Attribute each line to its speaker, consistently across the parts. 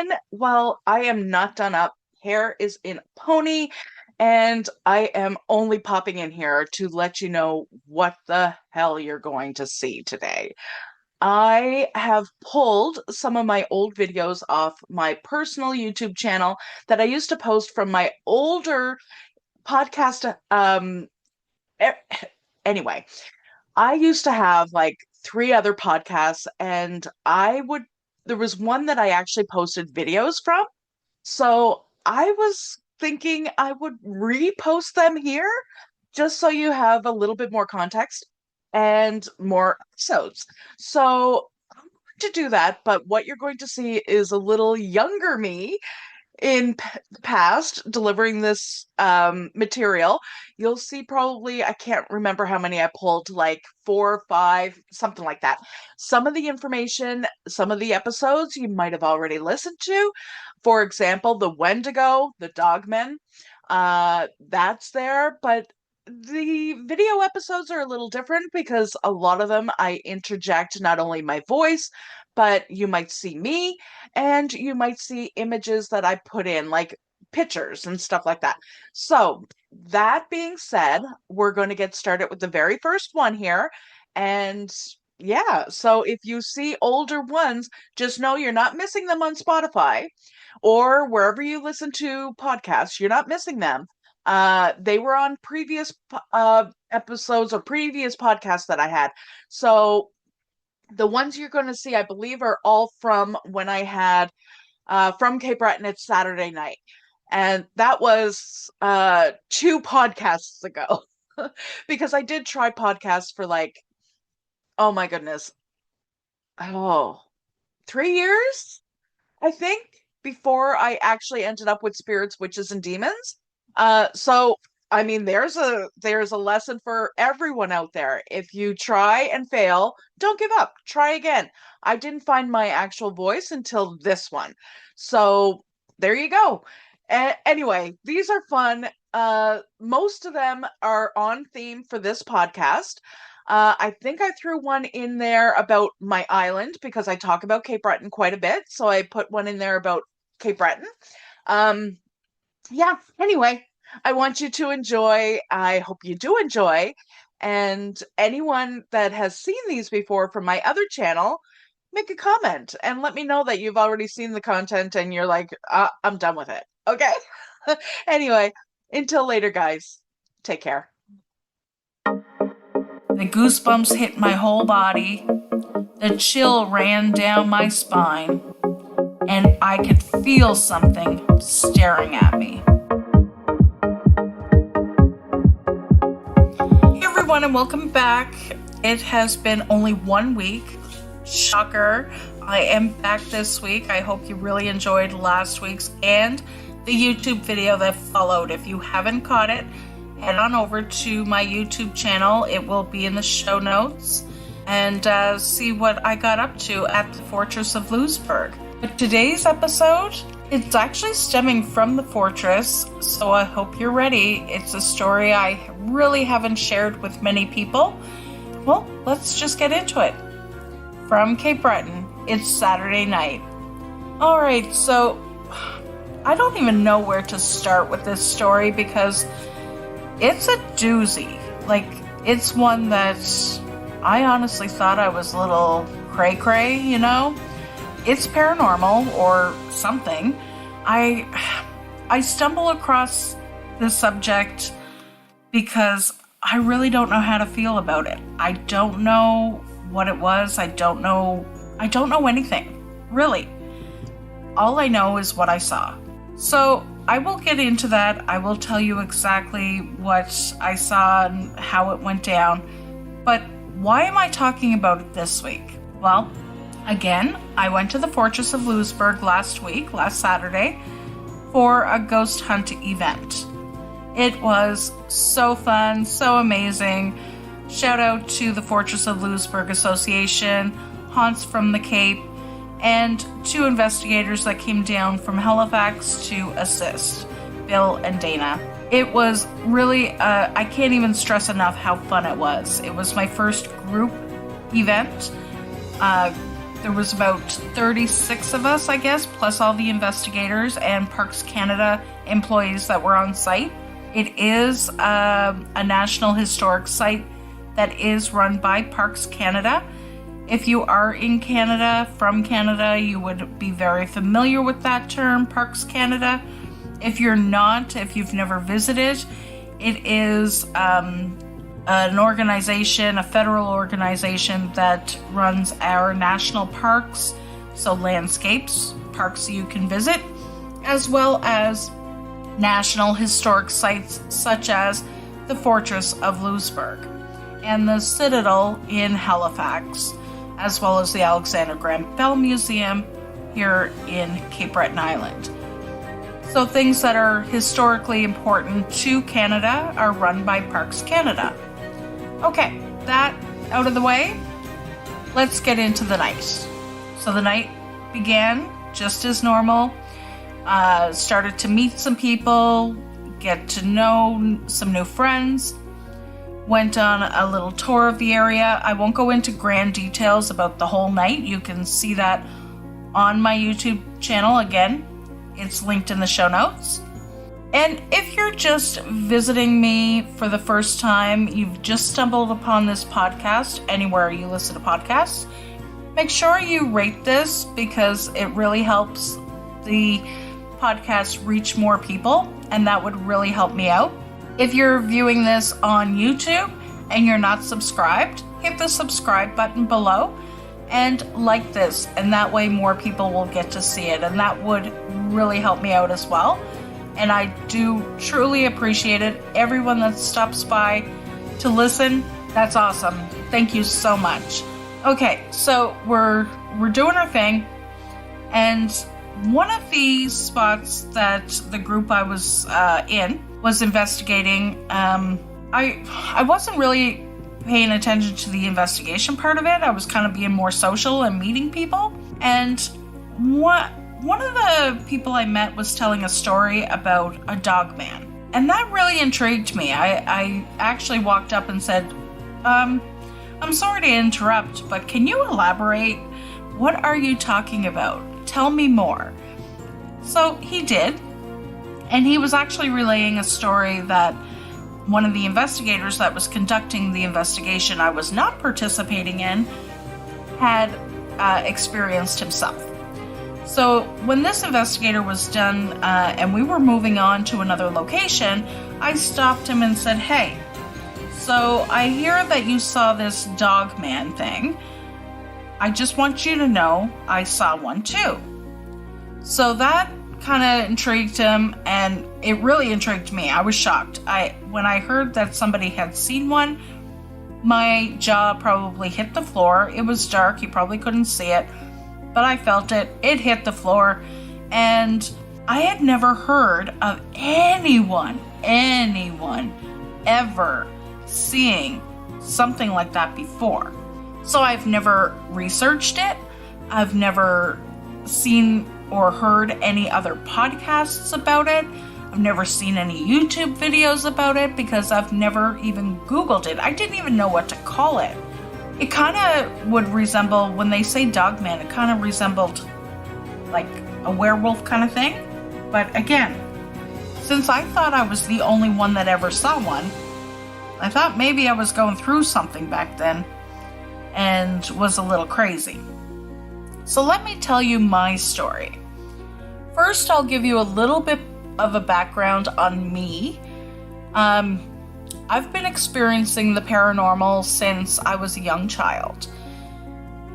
Speaker 1: everyone. Well, I am not done up. Hair is in a pony, and I am only popping in here to let you know what the hell you're going to see today. I have pulled some of my old videos off my personal YouTube channel that I used to post from my older podcast. E- anyway, I used to have like three other podcasts, and there was one that I actually posted videos from. So I was thinking I would repost them here just so you have a little bit more context and more episodes. So I'm going to do that, but what you're going to see is a little younger me in the past delivering this material. You'll see probably, I can't remember how many I pulled, like 4 or 5, something like that. Some of the information, some of the episodes you might have already listened to. For example, the Wendigo, the Dogman, that's there, but the video episodes are a little different because a lot of them I interject not only my voice, but you might see me and you might see images that I put in, like pictures and stuff like that. So, that being said, we're going to get started with the very first one here. And yeah, so if you see older ones, just know you're not missing them on Spotify or wherever you listen to podcasts. You're not missing them. They were on previous episodes or previous podcasts that I had. So the ones you're going to see, I believe, are all from when I had From Cape Breton. It's Saturday night. And that was 2 podcasts ago. Because I did try podcasts for like, oh my goodness, oh, 3 years, I think, before I actually ended up with spirits, witches, and demons. So I mean, there's a lesson for everyone out there. If you try and fail, don't give up. Try again. I didn't find my actual voice until this one. So there you go. Anyway, these are fun. Most of them are on theme for this podcast. I think I threw one in there about my island because I talk about Cape Breton quite a bit. So I put one in there about Cape Breton. Um, yeah, anyway, I want you to enjoy. I hope you do enjoy. And anyone that has seen these before from my other channel, make a comment and let me know that you've already seen the content and you're like, I'm done with it. Okay. Anyway, until later, guys. Take care.
Speaker 2: The goosebumps hit my whole body. The chill ran down my spine. And I could feel something staring at me. Hey everyone, and welcome back. It has been only 1 week. Shocker. I am back this week. I hope you really enjoyed last week's and the YouTube video that followed. If you haven't caught it, head on over to my YouTube channel. It will be in the show notes. And see what I got up to at the Fortress of Louisburg. But today's episode, it's actually stemming from the fortress, so I hope you're ready. It's a story I really haven't shared with many people. Well, let's just get into it. From Cape Breton, it's Saturday night. Alright, so I don't even know where to start with this story because it's a doozy. Like, it's one that I honestly thought I was a little cray-cray, you know? It's paranormal or something. I stumble across this subject because I really don't know how to feel about it. I don't know what it was. I don't know anything, really. All I know is what I saw. So I will get into that. I will tell you exactly what I saw and how it went down. But why am I talking about it this week? Well, again, I went to the Fortress of Louisburg last Saturday, for a ghost hunt event. It was so fun, so amazing. Shout out to the Fortress of Louisburg Association, Haunts from the Cape, and 2 investigators that came down from Halifax to assist, Bill and Dana. It was really, I can't even stress enough how fun it was. It was my first group event. There was about 36 of us, I guess, plus all the investigators and Parks Canada employees that were on site. It is a National Historic Site that is run by Parks Canada. If you are in Canada, from Canada, you would be very familiar with that term, Parks Canada. If you're not, if you've never visited, it is an organization, a federal organization that runs our national parks, so landscapes, parks you can visit, as well as national historic sites such as the Fortress of Louisbourg and the Citadel in Halifax, as well as the Alexander Graham Bell Museum here in Cape Breton Island. So things that are historically important to Canada are run by Parks Canada. Okay, that out of the way, let's get into the night. So the night began just as normal. Started to meet some people, get to know some new friends. Went on a little tour of the area. I won't go into grand details about the whole night. You can see that on my YouTube channel. Again, it's linked in the show notes. And if you're just visiting me for the first time, you've just stumbled upon this podcast anywhere you listen to podcasts, make sure you rate this because it really helps the podcast reach more people, and that would really help me out. If you're viewing this on YouTube and you're not subscribed, hit the subscribe button below and like this, and that way more people will get to see it, and that would really help me out as well. And I do truly appreciate it. Everyone that stops by to listen, that's awesome. Thank you so much. Okay, so we're doing our thing, and one of the spots that the group I was in was investigating. I wasn't really paying attention to the investigation part of it. I was kind of being more social and meeting people. And one of the people I met was telling a story about a dogman. And that really intrigued me. I actually walked up and said, I'm sorry to interrupt, but can you elaborate? What are you talking about? Tell me more. So he did. And he was actually relaying a story that one of the investigators that was conducting the investigation I was not participating in had experienced himself. So when this investigator was done and we were moving on to another location, I stopped him and said, hey, so I hear that you saw this dogman thing. I just want you to know I saw one too. So that kind of intrigued him, and it really intrigued me. I was shocked. When I heard that somebody had seen one, my jaw probably hit the floor. It was dark, you probably couldn't see it, but I felt it. It hit the floor, and I had never heard of anyone ever seeing something like that before. So I've never researched it. I've never seen or heard any other podcasts about it. I've never seen any YouTube videos about it because I've never even Googled it. I didn't even know what to call it. It kind of would resemble, when they say dogman, it kind of resembled like a werewolf kind of thing. But again, since I thought I was the only one that ever saw one, I thought maybe I was going through something back then and was a little crazy. So let me tell you my story. First, I'll give you a little bit of a background on me. I've been experiencing the paranormal since I was a young child.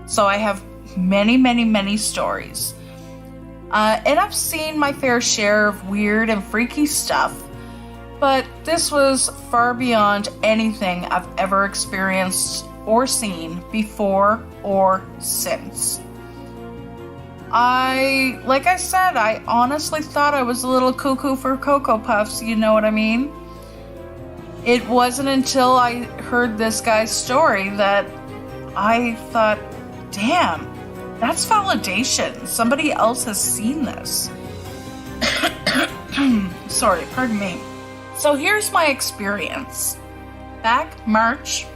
Speaker 2: So I have many stories. And I've seen my fair share of weird and freaky stuff, but this was far beyond anything I've ever experienced or seen before or since. Like I said, I honestly thought I was a little cuckoo for Cocoa Puffs, you know what I mean? It wasn't until I heard this guy's story that I thought, damn, that's validation. Somebody else has seen this. Sorry, pardon me. So here's my experience. Back March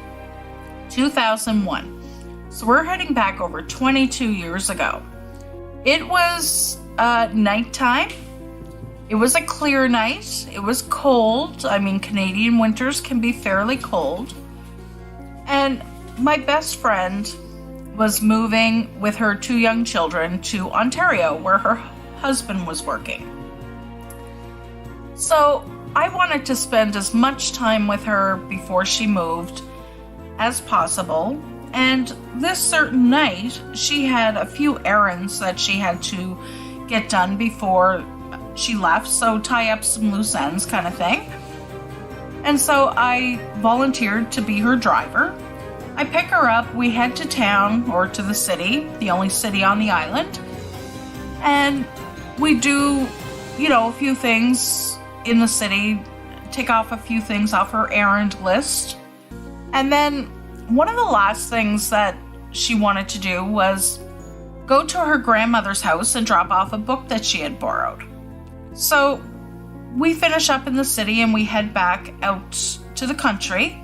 Speaker 2: 2001, So we're heading back over 22 years ago. It was nighttime. It was a clear night. It was cold. I mean, Canadian winters can be fairly cold. And my best friend was moving with her 2 young children to Ontario, where her husband was working. So I wanted to spend as much time with her before she moved as possible. And this certain night, she had a few errands that she had to get done before she left, so tie up some loose ends kind of thing. And so I volunteered to be her driver. I pick her up, we head to town, or to the city, the only city on the island, and we do, a few things in the city, tick off a few things off her errand list. And then one of the last things that she wanted to do was go to her grandmother's house and drop off a book that she had borrowed. So we finish up in the city and we head back out to the country,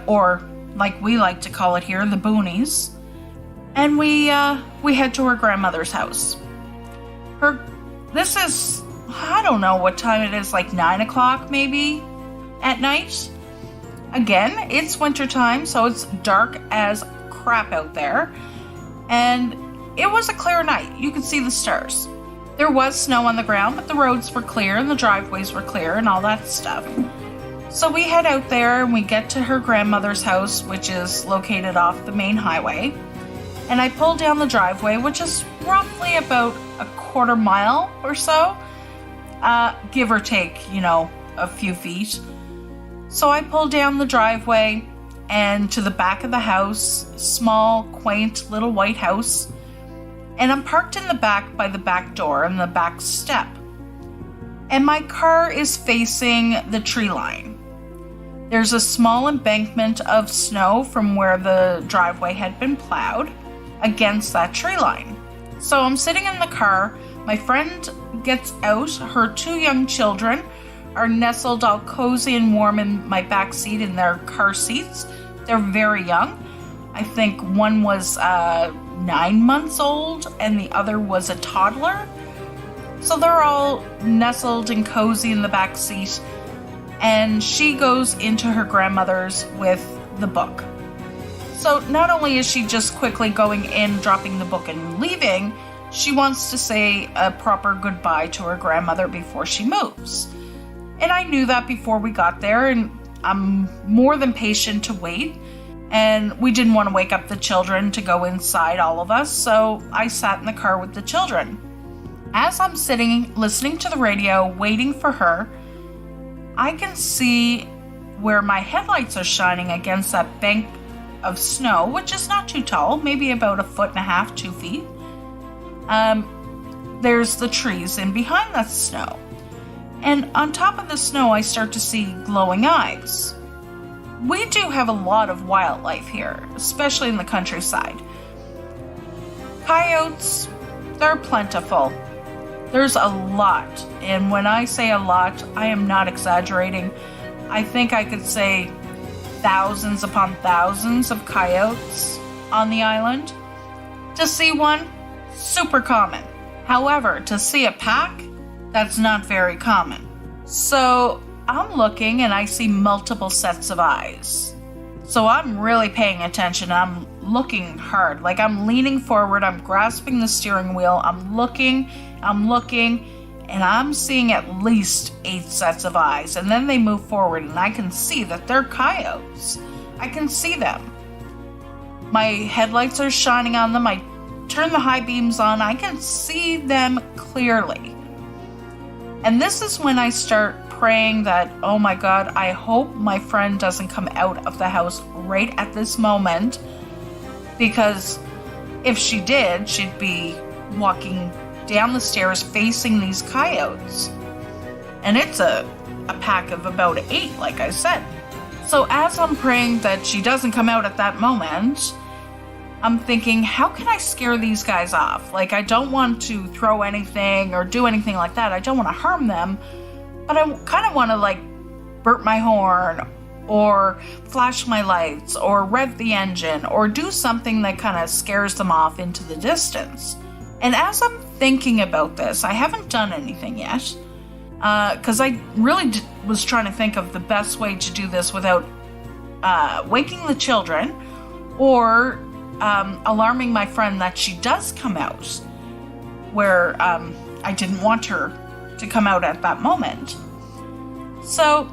Speaker 2: or like we like to call it here, the boonies. And we head to her grandmother's house. This is, I don't know what time it is, like 9 o'clock maybe at night. Again, it's winter time, so it's dark as crap out there. And it was a clear night. You could see the stars. There was snow on the ground, but the roads were clear and the driveways were clear and all that stuff. So we head out there and we get to her grandmother's house, which is located off the main highway. And I pull down the driveway, which is roughly about a quarter mile or so, give or take, a few feet. So I pull down the driveway and to the back of the house, small, quaint little white house. And I'm parked in the back by the back door and the back step. And my car is facing the tree line. There's a small embankment of snow from where the driveway had been plowed against that tree line. So I'm sitting in the car. My friend gets out. Her 2 young children are nestled all cozy and warm in my back seat in their car seats. They're very young. I think one was 9 months old and the other was a toddler. So they're all nestled and cozy in the back seat. And she goes into her grandmother's with the book. So not only is she just quickly going in, dropping the book and leaving, she wants to say a proper goodbye to her grandmother before she moves. And I knew that before we got there, and I'm more than patient to wait. And we didn't want to wake up the children to go inside, all of us, so I sat in the car with the children. As I'm sitting, listening to the radio, waiting for her, I can see where my headlights are shining against that bank of snow, which is not too tall, maybe about 1.5 feet, 2 feet. There's the trees in behind that snow. And on top of the snow, I start to see glowing eyes. We do have a lot of wildlife here, especially in the countryside. Coyotes, they're plentiful. There's a lot, and when I say a lot, I am not exaggerating. I think I could say thousands upon thousands of coyotes on the island. To see one, super common. However, to see a pack, that's not very common. So I'm looking and I see multiple sets of eyes. So I'm really paying attention. I'm looking hard. Like I'm leaning forward. I'm grasping the steering wheel. I'm looking, and I'm seeing at least 8 sets of eyes. And then they move forward and I can see that they're coyotes. I can see them. My headlights are shining on them. I turn the high beams on. I can see them clearly. And this is when I start praying that, oh my God, I hope my friend doesn't come out of the house right at this moment, because if she did, she'd be walking down the stairs facing these coyotes. And it's a pack of about 8, like I said. So as I'm praying that she doesn't come out at that moment, I'm thinking, how can I scare these guys off? Like, I don't want to throw anything or do anything like that. I don't want to harm them, but I kind of want to, like, burp my horn or flash my lights, or rev the engine, or do something that kind of scares them off into the distance. And as I'm thinking about this, I haven't done anything yet, because I really was trying to think of the best way to do this without waking the children or alarming my friend that she does come out, where I didn't want her to come out at that moment. So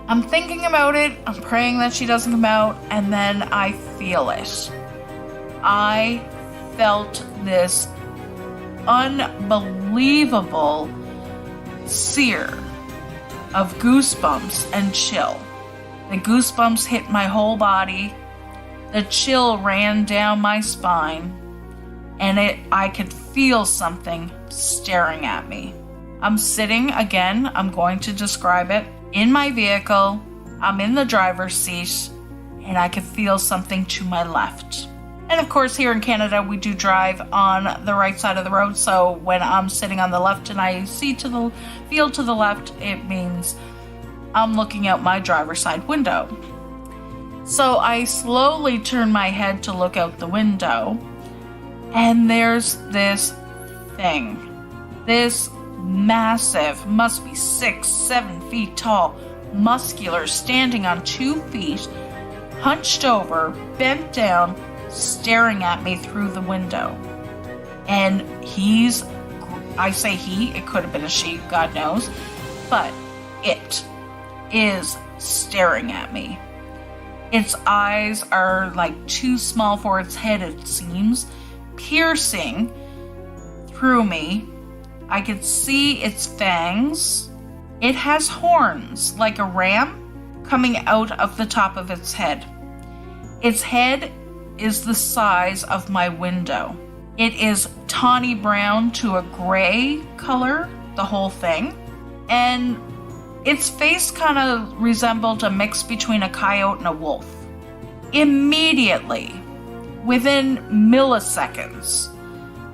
Speaker 2: I'm thinking about it, I'm praying that she doesn't come out, and then I feel it. I felt this unbelievable sear of goosebumps and chill. The goosebumps hit my whole body, the chill ran down my spine, and I could feel something staring at me. I'm sitting, again, I'm going to describe it, in my vehicle. I'm in the driver's seat, and I could feel something to my left. And of course, here in Canada, we do drive on the right side of the road, so when I'm sitting on the left and I feel to the left, it means I'm looking out my driver's side window. So I slowly turn my head to look out the window, and there's this thing. This massive, must be 6-7 feet tall, muscular, standing on 2 feet, hunched over, bent down, staring at me through the window. And I say he, it could have been a she, God knows, but it is staring at me. Its eyes are like too small for its head, it seems, piercing through me. I could see its fangs. It has horns like a ram coming out of the top of its head. Its head is the size of my window. It is tawny brown to a gray color, the whole thing. And its face kind of resembled a mix between a coyote and a wolf. Immediately, within milliseconds,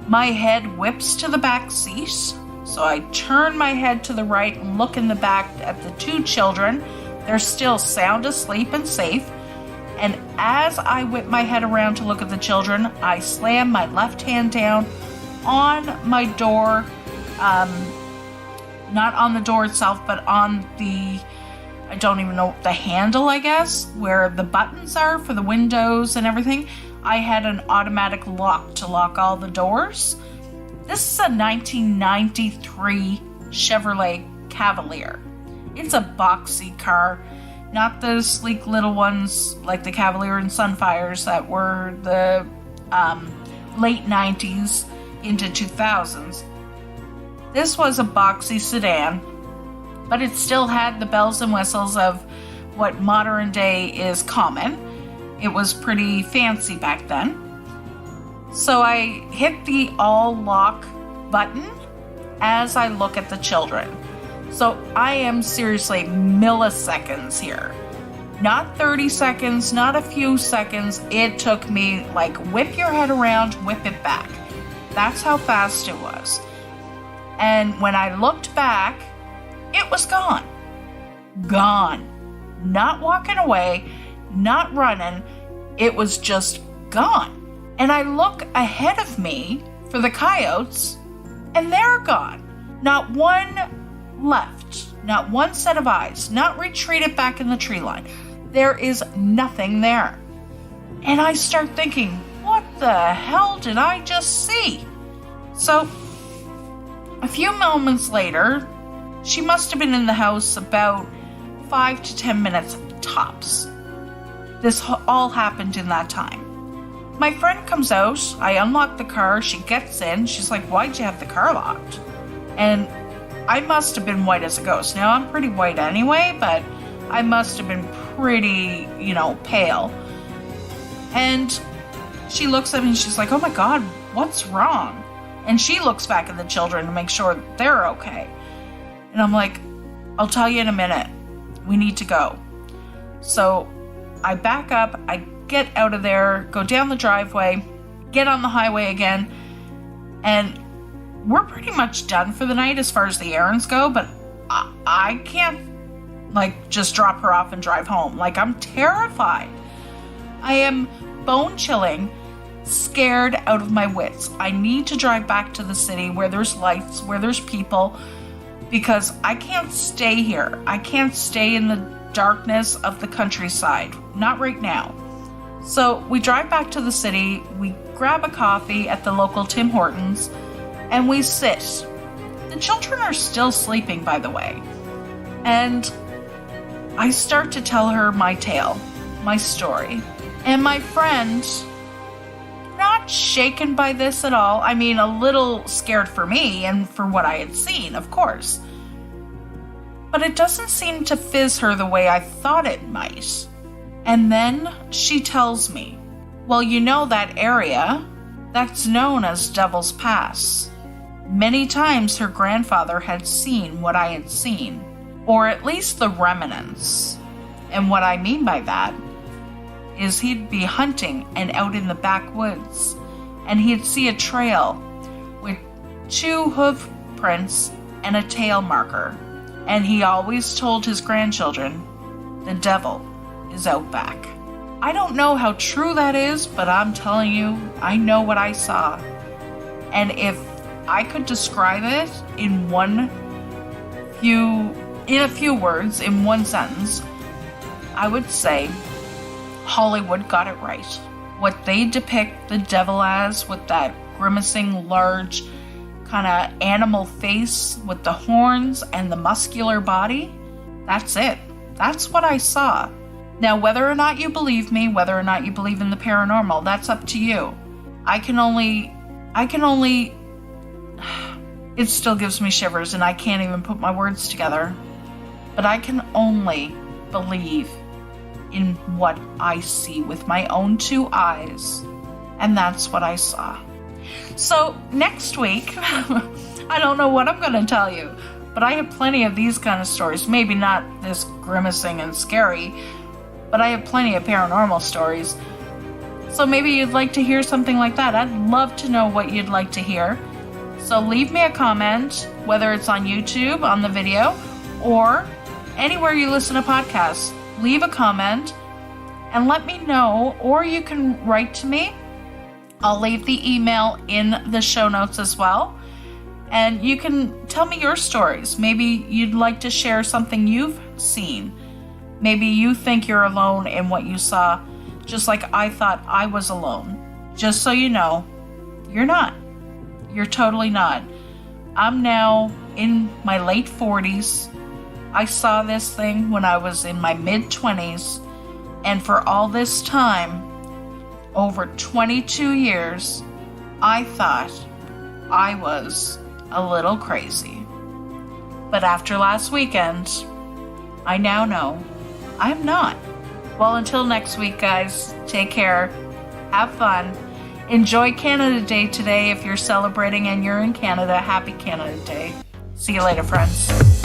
Speaker 2: my head whips to the back seat, so I turn my head to the right and look in the back at the 2 children. They're still sound asleep and safe. And as I whip my head around to look at the children, I slam my left hand down on my door, not on the door itself, but on the, I don't even know, the handle, I guess, where the buttons are for the windows and everything. I had an automatic lock to lock all the doors. This is a 1993 Chevrolet Cavalier. It's a boxy car, not the sleek little ones like the Cavalier and Sunfires that were the late 90s into 2000s. This was a boxy sedan, but it still had the bells and whistles of what modern day is common. It was pretty fancy back then. So I hit the all lock button as I look at the children. So I am seriously milliseconds here. Not 30 seconds, not a few seconds. It took me like whip your head around, whip it back. That's how fast it was. And when I looked back, it was gone. Gone. Not walking away, not running. It was just gone. And I look ahead of me for the coyotes, and they're gone. Not one left, not one set of eyes, not retreated back in the tree line. There is nothing there. And I start thinking, what the hell did I just see? So, a few moments later, she must have been in the house about 5 to 10 minutes tops. This all happened in that time. My friend comes out, I unlock the car, she gets in, she's like, why'd you have the car locked? And I must have been white as a ghost. Now, I'm pretty white anyway, but I must have been pretty, pale. And she looks at me and she's like, oh my God, what's wrong? And she looks back at the children to make sure they're okay. And I'm like, I'll tell you in a minute. We need to go. So I back up, I get out of there, go down the driveway, get on the highway again, and we're pretty much done for the night as far as the errands go, but I can't like just drop her off and drive home. Like, I'm terrified. I am bone chilling, scared out of my wits. I need to drive back to the city where there's lights, where there's people, because I can't stay here. I can't stay in the darkness of the countryside. Not right now. So we drive back to the city, we grab a coffee at the local Tim Hortons, and we sit. The children are still sleeping, by the way. And I start to tell her my tale, my story. And my friend, not shaken by this at all. I mean, a little scared for me and for what I had seen, of course. But it doesn't seem to fizz her the way I thought it might. And then she tells me, well, you know that area? That's known as Devil's Pass. Many times her grandfather had seen what I had seen, or at least the remnants. And what I mean by that is he'd be hunting and out in the backwoods, and he'd see a trail with 2 hoof prints and a tail marker. And he always told his grandchildren, the devil is out back. I don't know how true that is, but I'm telling you, I know what I saw. And if I could describe it in a few words, in one sentence, I would say Hollywood got it right. What they depict the devil as, with that grimacing, large, kind of animal face with the horns and the muscular body, that's it. That's what I saw. Now, whether or not you believe me, whether or not you believe in the paranormal, that's up to you. I can only, it still gives me shivers and I can't even put my words together, but I can only believe in what I see with my own 2 eyes, and that's what I saw. So next week, I don't know what I'm going to tell you, but I have plenty of these kind of stories. Maybe not this grimacing and scary, but I have plenty of paranormal stories. So maybe you'd like to hear something like that. I'd love to know what you'd like to hear. So leave me a comment, whether it's on YouTube, on the video, or anywhere you listen to podcasts. Leave a comment and let me know, or you can write to me. I'll leave the email in the show notes as well. And you can tell me your stories. Maybe you'd like to share something you've seen. Maybe you think you're alone in what you saw, just like I thought I was alone. Just so you know, you're not. You're totally not. I'm now in my late 40s. I saw this thing when I was in my mid-20s. And for all this time, over 22 years, I thought I was a little crazy. But after last weekend, I now know I'm not. Well, until next week, guys, take care. Have fun. Enjoy Canada Day today if you're celebrating and you're in Canada. Happy Canada Day. See you later, friends.